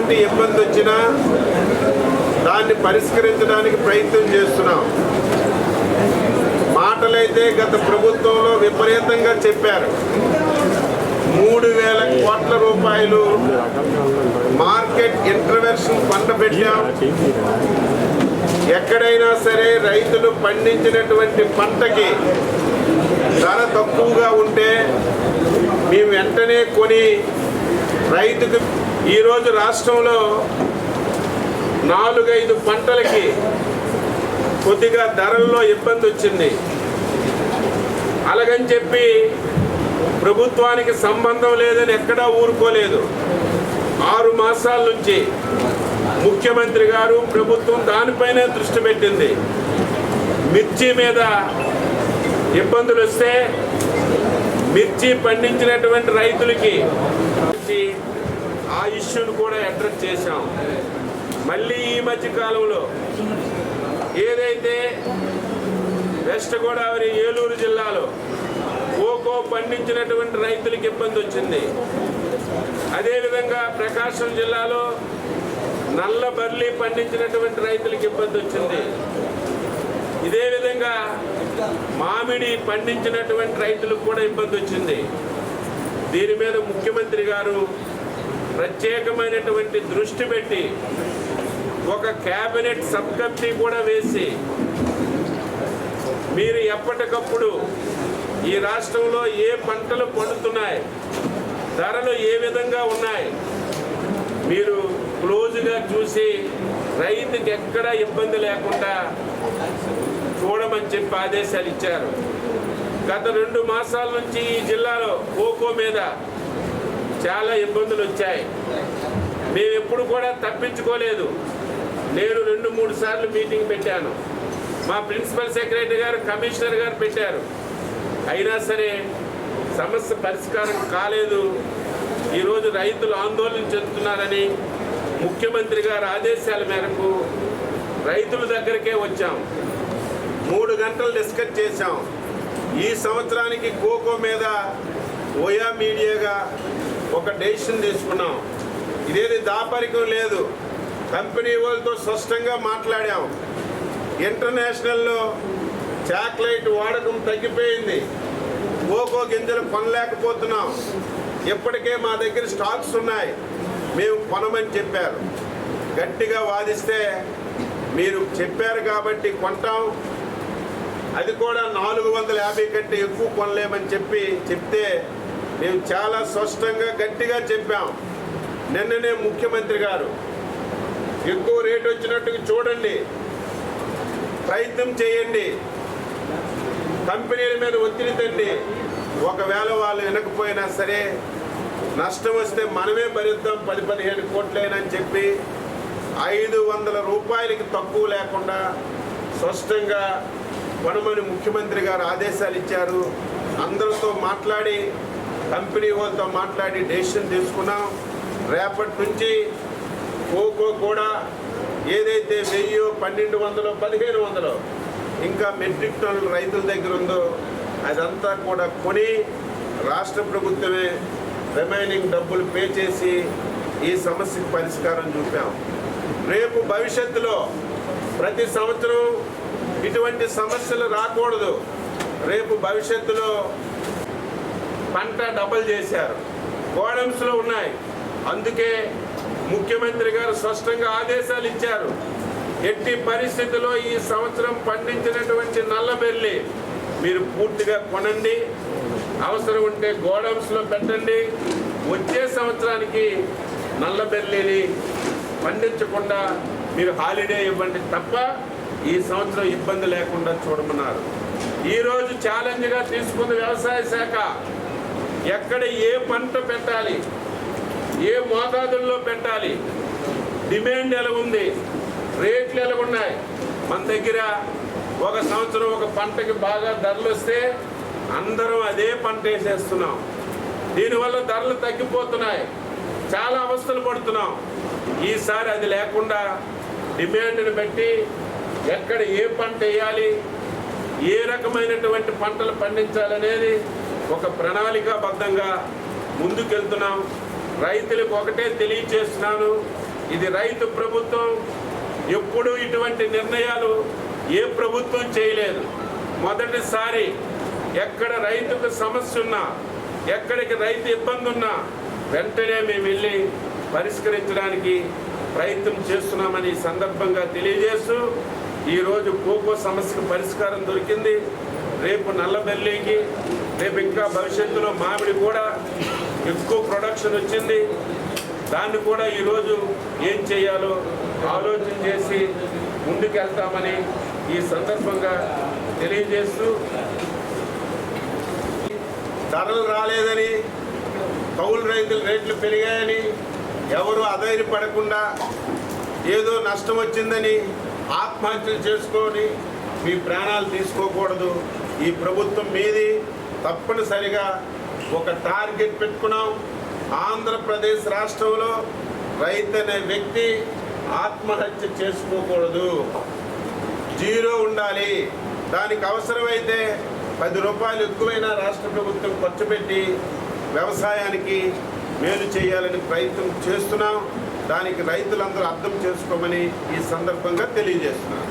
ఎటువంటి ఇబ్బంది వచ్చినా దాన్ని పరిష్కరించడానికి ప్రయత్నం చేస్తున్నాం. మాటలైతే గత ప్రభుత్వంలో విపరీతంగా చెప్పారు. 3,000 కోట్ల రూపాయలు మార్కెట్ ఇంటర్వెన్షన్ ఫండ్ పెట్టాం. ఎక్కడైనా సరే రైతులు పండించినటువంటి పంటకి ధర తక్కువగా ఉంటే మేము వెంటనే కొని రైతుకు ఈరోజు రాష్ట్రంలో 4-5 పంటలకి కొద్దిగా ధరల్లో ఇబ్బంది వచ్చింది. అలాగని చెప్పి ప్రభుత్వానికి సంబంధం లేదని ఎక్కడా ఊరుకోలేదు. 6 మాసాల నుంచి ముఖ్యమంత్రి గారు ప్రభుత్వం దానిపైనే దృష్టి పెట్టింది. మిర్చి మీద ఇబ్బందులు వస్తే మిర్చి పండించినటువంటి రైతులకి ఆ ఇష్యూను కూడా అడ్రస్ చేశాం. మళ్ళీ ఈ మధ్య కాలంలో ఏదైతే వెస్ట్ గోదావరి ఏలూరు జిల్లాలో కోకో పండించినటువంటి రైతులకు ఇబ్బంది వచ్చింది. అదేవిధంగా ప్రకాశం జిల్లాలో నల్ల బర్లీ పండించినటువంటి రైతులకు ఇబ్బంది వచ్చింది. ఇదే విధంగా మామిడి పండించినటువంటి రైతులకు కూడా ఇబ్బంది వచ్చింది. దీని మీద ముఖ్యమంత్రి గారు ప్రత్యేకమైనటువంటి దృష్టి పెట్టి ఒక కేబినెట్ సబ్ కమిటీ కూడా వేసి మీరు ఎప్పటికప్పుడు ఈ రాష్ట్రంలో ఏ పంటలు పండుతున్నాయి, ధరలు ఏ విధంగా ఉన్నాయి, మీరు క్లోజ్గా చూసి రైతుకి ఎక్కడా ఇబ్బంది లేకుండా చూడమని చెప్పి ఆదేశాలు ఇచ్చారు. గత 2 మాసాల నుంచి ఈ జిల్లాలో కోకో మీద చాలా ఇబ్బందులు వచ్చాయి. మేము ఎప్పుడు కూడా తప్పించుకోలేదు. నేను 2-3 సార్లు మీటింగ్ పెట్టాను. మా ప్రిన్సిపల్ సెక్రటరీ గారు, కమిషనర్ గారు పెట్టారు. అయినా సరే సమస్య పరిష్కారం కాలేదు. ఈరోజు రైతులు ఆందోళన చెందుతున్నారని ముఖ్యమంత్రి గారి ఆదేశాల మేరకు రైతుల దగ్గరికే వచ్చాం. 3 గంటలు డిస్కస్ చేశాం. ఈ సంవత్సరానికి కోకో మీద ఓయా మీడియాగా ఒక డెసిషన్ తీసుకున్నాం. ఇదేది దాపరికం లేదు. కంపెనీ వాళ్ళతో స్పష్టంగా మాట్లాడాం. ఇంటర్నేషనల్లో చాక్లెట్ వాడకం తగ్గిపోయింది. కోకో గింజలు కొనలేకపోతున్నాం. ఇప్పటికే మా దగ్గర స్టాక్స్ ఉన్నాయి, మేము కొనమని చెప్పారు. గట్టిగా వాదిస్తే మీరు చెప్పారు కాబట్టి కొంటాం, అది కూడా 450 కంటే ఎక్కువ కొనలేమని చెప్తే మేము చాలా స్పష్టంగా గట్టిగా చెప్పాం. నిన్ననే ముఖ్యమంత్రి గారు ఎక్కువ రేటు వచ్చినట్టుగా చూడండి, ప్రయత్నం చేయండి, కంపెనీల మీద ఒత్తిడి తండి. ఒకవేళ వాళ్ళు వినకపోయినా సరే నష్టం వస్తే మనమే భరిద్దాం 10-15 కోట్లైనా అని చెప్పి 500 రూపాయలకి తక్కువ లేకుండా స్పష్టంగా కొనమని ముఖ్యమంత్రి గారు ఆదేశాలు ఇచ్చారు. అందరితో మాట్లాడి కంపెనీ వాళ్ళతో మాట్లాడి డెసిషన్ తీసుకున్నాం. రేపటి నుంచి కోకో కూడా ఏదైతే 1000, 1200, 1500 ఇంకా మెట్రిక్ టన్నులు రైతుల దగ్గర ఉందో అదంతా కూడా కొని రాష్ట్ర ప్రభుత్వమే రిమైనింగ్ డబ్బులు పే చేసి ఈ సమస్యకు పరిష్కారం చూపాం. రేపు భవిష్యత్తులో ప్రతి సంవత్సరం ఇటువంటి సమస్యలు రాకూడదు. రేపు భవిష్యత్తులో పంట డబల్ చేశారు, గోడమ్స్లో ఉన్నాయి. అందుకే ముఖ్యమంత్రి గారు స్పష్టంగా ఆదేశాలు ఇచ్చారు. ఎట్టి పరిస్థితుల్లో ఈ సంవత్సరం పండించినటువంటి నల్లబెర్లి మీరు పూర్తిగా కొనండి, అవసరం ఉంటే గోడౌన్స్లో పెట్టండి. వచ్చే సంవత్సరానికి నల్లబెర్లిని పండించకుండా మీరు హాలిడే ఇవ్వండి తప్ప ఈ సంవత్సరం ఇబ్బంది లేకుండా చూడమన్నారు. ఈరోజు ఛాలెంజ్గా తీసుకుంది వ్యవసాయ శాఖ. ఎక్కడ ఏ పంట పెట్టాలి, ఏ మోతాదుల్లో పెట్టాలి, డిమాండ్ ఎలా ఉంది, రేట్లు ఎలా ఉన్నాయి. మన దగ్గర ఒక సంవత్సరం ఒక పంటకి బాగా ధరలు వస్తే అందరం అదే పంట వేసేస్తున్నాం. దీనివల్ల ధరలు తగ్గిపోతున్నాయి, చాలా అవస్థలు పడుతున్నాం. ఈసారి అది లేకుండా డిమాండ్ని బట్టి ఎక్కడ ఏ పంట వేయాలి, ఏ రకమైనటువంటి పంటలు పండించాలనేది ఒక ప్రణాళికాబద్ధంగా ముందుకెళ్తున్నాం. రైతులకు ఒకటే తెలియచేస్తున్నాను, ఇది రైతు ప్రభుత్వం. ఎప్పుడూ ఇటువంటి నిర్ణయాలు ఏ ప్రభుత్వం చేయలేదు. మొదటిసారి ఎక్కడ రైతుకు సమస్య ఉన్నా, ఎక్కడికి రైతు ఇబ్బంది ఉన్నా వెంటనే మేము వెళ్ళి పరిష్కరించడానికి ప్రయత్నం చేస్తున్నామని సందర్భంగా తెలియజేస్తూ, ఈరోజు కోకో సమస్యకు పరిష్కారం దొరికింది. రేపు నల్లబెల్లికి, రేపు ఇంకా భవిష్యత్తులో మామిడి కూడా ఎక్కువ ప్రొడక్షన్ వచ్చింది. దాన్ని కూడా ఈరోజు ఏం చేయాలో ఆలోచన చేసి ముందుకెళ్తామని ఈ సందర్భంగా తెలియజేస్తూ, ధరలు రాలేదని, కౌలు రైతుల రేట్లు పెరిగాయని ఎవరు అధైర్యపడకుండా ఏదో నష్టం వచ్చిందని ఆత్మహత్యలు చేసుకొని మీ ప్రాణాలు తీసుకోకూడదు. ఈ ప్రభుత్వం మీది. తప్పనిసరిగా ఒక టార్గెట్ పెట్టుకున్నాం. ఆంధ్రప్రదేశ్ రాష్ట్రంలో రైతు అనే వ్యక్తి ఆత్మహత్య చేసుకోకూడదు, జీరో ఉండాలి. దానికి అవసరమైతే 10 రూపాయలు ఎక్కువైనా రాష్ట్ర ప్రభుత్వం ఖర్చు పెట్టి వ్యవసాయానికి మేలు చేయాలని ప్రయత్నం చేస్తున్నాం. దానికి రైతులందరూ అర్థం చేసుకోమని ఈ సందర్భంగా తెలియజేస్తున్నాం.